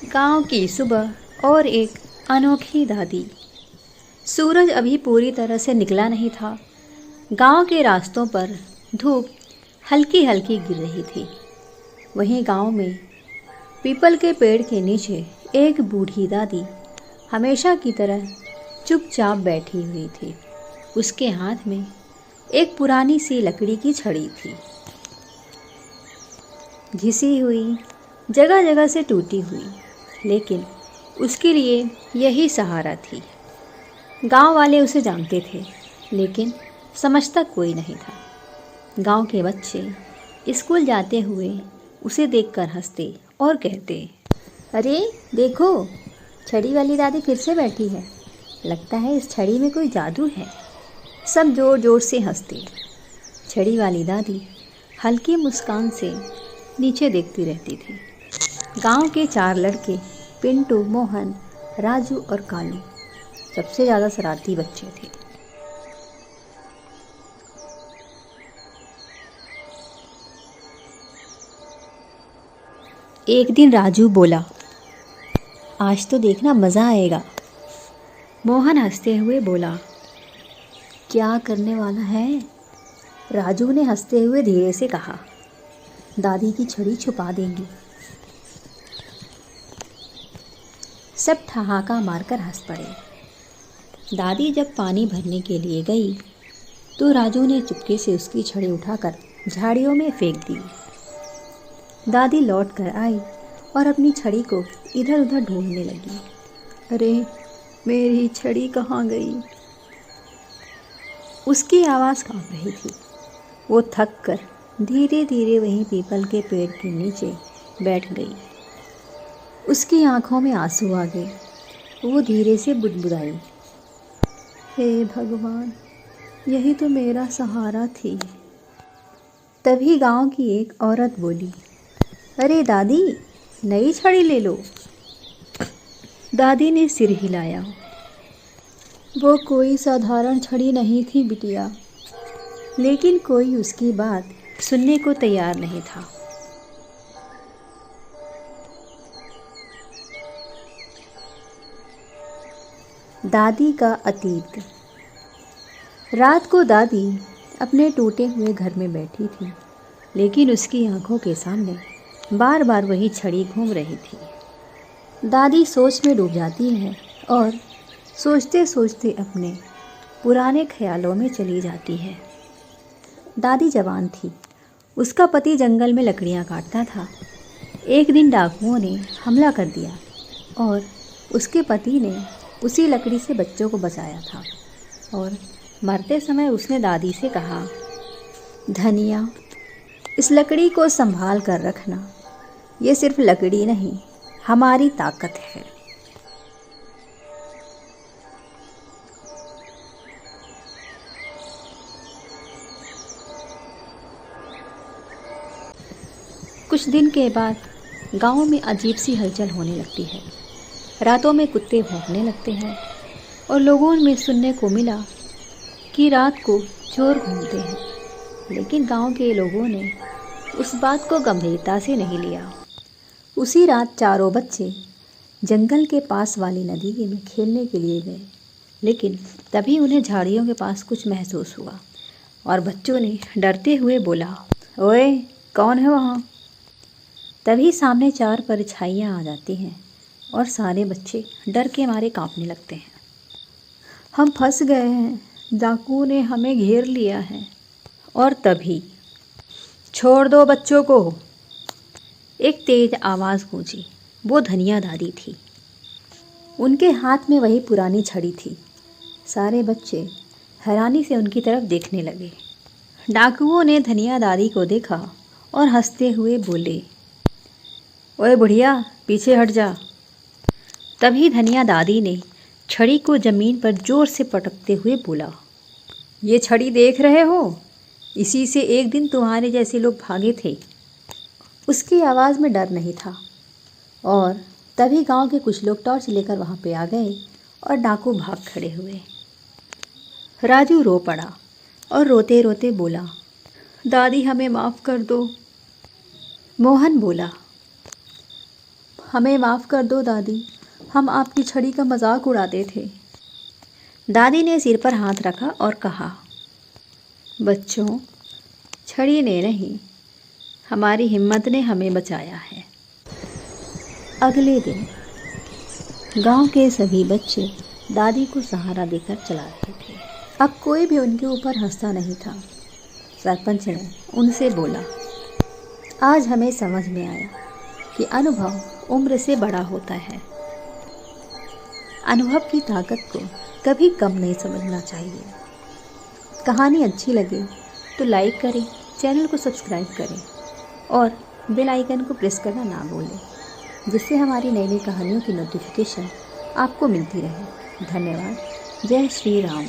गांव की सुबह और एक अनोखी दादी। सूरज अभी पूरी तरह से निकला नहीं था। गांव के रास्तों पर धूप हल्की हल्की गिर रही थी। वहीं गांव में पीपल के पेड़ के नीचे एक बूढ़ी दादी हमेशा की तरह चुपचाप बैठी हुई थी। उसके हाथ में एक पुरानी सी लकड़ी की छड़ी थी, घिसी हुई, जगह जगह से टूटी हुई, लेकिन उसके लिए यही सहारा थी। गांव वाले उसे जानते थे, लेकिन समझता कोई नहीं था। गांव के बच्चे स्कूल जाते हुए उसे देखकर हंसते और कहते, अरे देखो, छड़ी वाली दादी फिर से बैठी है। लगता है इस छड़ी में कोई जादू है। सब जोर जोर से हंसते। छड़ी वाली दादी हल्की मुस्कान से नीचे देखती रहती थी। गांव के 4 लड़के, पिंटू, मोहन, राजू और कालू, सबसे ज़्यादा शरारती बच्चे थे। एक दिन राजू बोला, आज तो देखना मज़ा आएगा। मोहन हंसते हुए बोला, क्या करने वाला है? राजू ने हंसते हुए धीरे से कहा, दादी की छड़ी छुपा देंगे। सब ठहाका मारकर हंस पड़े। दादी जब पानी भरने के लिए गई तो राजू ने चुपके से उसकी छड़ी उठाकर झाड़ियों में फेंक दी। दादी लौट कर आई और अपनी छड़ी को इधर उधर ढूंढने लगी। अरे मेरी छड़ी कहाँ गई? उसकी आवाज़ कांप रही थी। वो थक कर धीरे धीरे वहीं पीपल के पेड़ के नीचे बैठ गई। उसकी आंखों में आंसू आ गए। वो धीरे से बुदबुदाई, हे भगवान, यही तो मेरा सहारा थी। तभी गांव की एक औरत बोली, अरे दादी, नई छड़ी ले लो। दादी ने सिर हिलाया। वो कोई साधारण छड़ी नहीं थी बिटिया। लेकिन कोई उसकी बात सुनने को तैयार नहीं था। दादी का अतीत। रात को दादी अपने टूटे हुए घर में बैठी थी, लेकिन उसकी आंखों के सामने बार बार वही छड़ी घूम रही थी। दादी सोच में डूब जाती है और सोचते सोचते अपने पुराने ख्यालों में चली जाती है। दादी जवान थी। उसका पति जंगल में लकड़ियाँ काटता था। एक दिन डाकुओं ने हमला कर दिया और उसके पति ने उसी लकड़ी से बच्चों को बचाया था। और मरते समय उसने दादी से कहा, धनिया, इस लकड़ी को संभाल कर रखना। ये सिर्फ लकड़ी नहीं, हमारी ताकत है। कुछ दिन के बाद गांव में अजीब सी हलचल होने लगती है। रातों में कुत्ते भौंकने लगते हैं और लोगों में सुनने को मिला कि रात को चोर घूमते हैं। लेकिन गांव के लोगों ने उस बात को गंभीरता से नहीं लिया। उसी रात चारों बच्चे जंगल के पास वाली नदी में खेलने के लिए गए, लेकिन तभी उन्हें झाड़ियों के पास कुछ महसूस हुआ और बच्चों ने डरते हुए बोला, ओए, कौन है वहाँ? तभी सामने 4 परछाइयाँ आ जाती हैं और सारे बच्चे डर के मारे कांपने लगते हैं। हम फंस गए हैं, डाकुओं ने हमें घेर लिया है। और तभी, छोड़ दो बच्चों को, एक तेज आवाज़ गूंजी। वो धनिया दादी थी। उनके हाथ में वही पुरानी छड़ी थी। सारे बच्चे हैरानी से उनकी तरफ देखने लगे। डाकुओं ने धनिया दादी को देखा और हंसते हुए बोले, ओए बुढ़िया, पीछे हट जा। तभी धनिया दादी ने छड़ी को ज़मीन पर जोर से पटकते हुए बोला, ये छड़ी देख रहे हो? इसी से एक दिन तुम्हारे जैसे लोग भागे थे। उसकी आवाज़ में डर नहीं था। और तभी गांव के कुछ लोग टॉर्च लेकर वहां पे आ गए और डाकू भाग खड़े हुए। राजू रो पड़ा और रोते रोते बोला, दादी, हमें माफ़ कर दो। मोहन बोला, हमें माफ़ कर दो दादी, हम आपकी छड़ी का मजाक उड़ाते थे। दादी ने सिर पर हाथ रखा और कहा, बच्चों, छड़ी ने नहीं, हमारी हिम्मत ने हमें बचाया है। अगले दिन गांव के सभी बच्चे दादी को सहारा देकर चला रहे थे। अब कोई भी उनके ऊपर हंसता नहीं था। सरपंच ने उनसे बोला, आज हमें समझ में आया कि अनुभव उम्र से बड़ा होता है। अनुभव की ताकत को कभी कम नहीं समझना चाहिए। कहानी अच्छी लगे तो लाइक करें, चैनल को सब्सक्राइब करें और बेल आइकन को प्रेस करना ना भूलें, जिससे हमारी नई नई कहानियों की नोटिफिकेशन आपको मिलती रहे। धन्यवाद। जय श्री राम।